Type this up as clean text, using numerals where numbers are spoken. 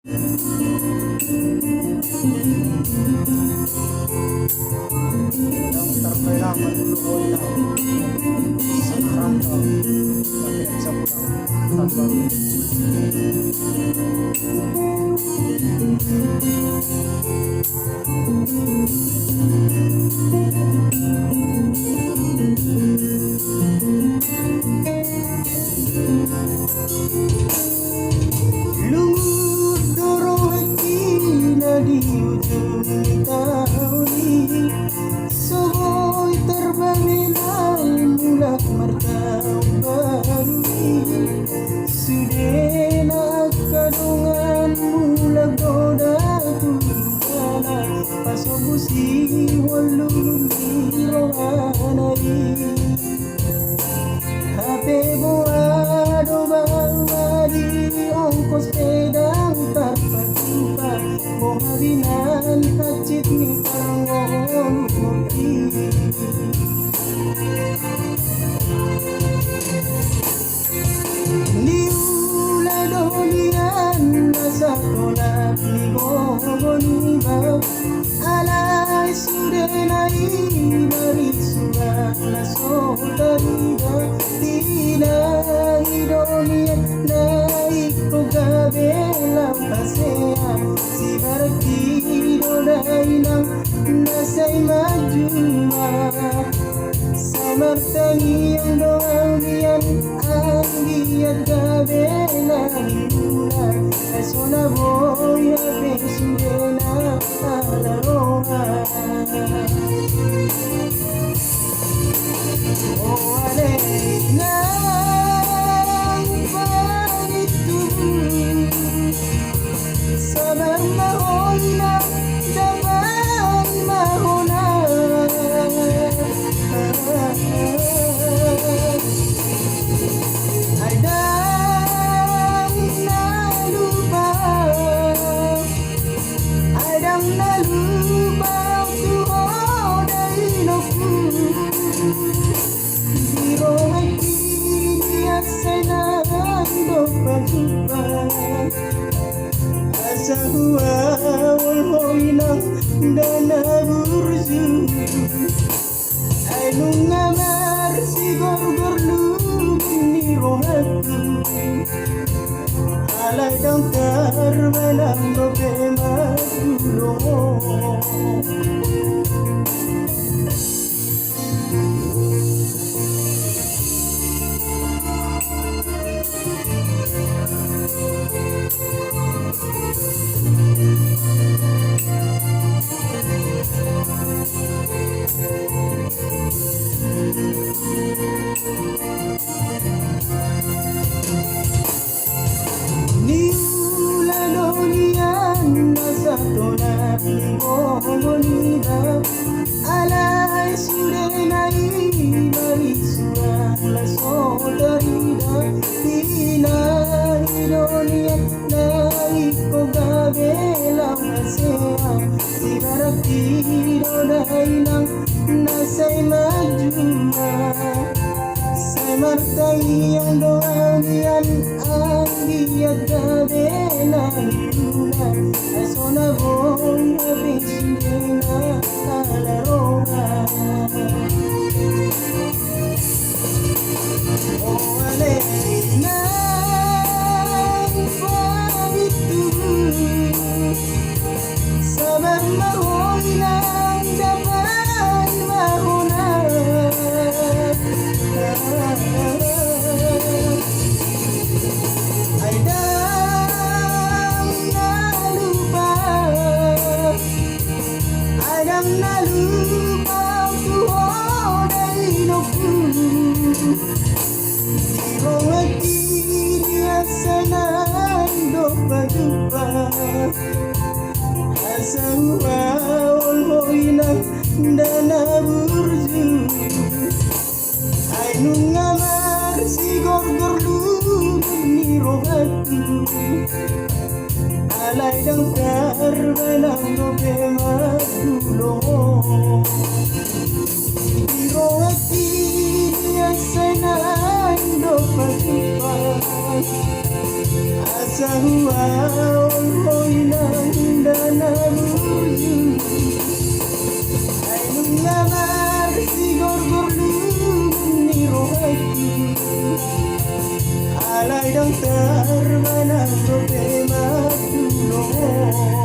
Yang terkailangan luhoy na sa karantau tapi sa pulang tanpa lungut dorong hati na di ujung tahun soy terbangilai mulak martau baru sudena kadungan mulak doda tudana pasobusi walung dirohanai hape boado bangadi ongkos pedang tarpatupa mohabinan hacit ni karangon kopi niula dolian nasa tolak ni gogoniba alay sudenai dari surat na sotarida tila idonian na ikogabelang pasea si baratido dailang nasay majuma samartani ang doang ang giyat gabelang luna asona boy abesudena alaroha oh alena panitu sabar mahona dapat mahona Adang na lupa tuho dari noku Biro hati biasa nando pajupa Asa hua walhoinang dana burju Ainung ngamar si gor-gor ni rohatu alay dang karbanang dobe magulo niula dolian nasa tolak ni gogoniba alay sudenai dari surat la sotarida tila idonian na ikogabelang asea si baratido dailang nasay majuma say martai ang doanian ang giyat gabelang luna asona boy abesudena alaroha oh alena panitu sabar mahona dapat mahona Adang na lupa tuho dari noku Biro hati biasa nando pajupa Asa hua walhoinang dana burju Ainung ngamar si gor-gor ni rohatu alay dang karbanang dobe magulo Biro hati biasa nando pajupa Asa hua Balay dokter manang gope matulong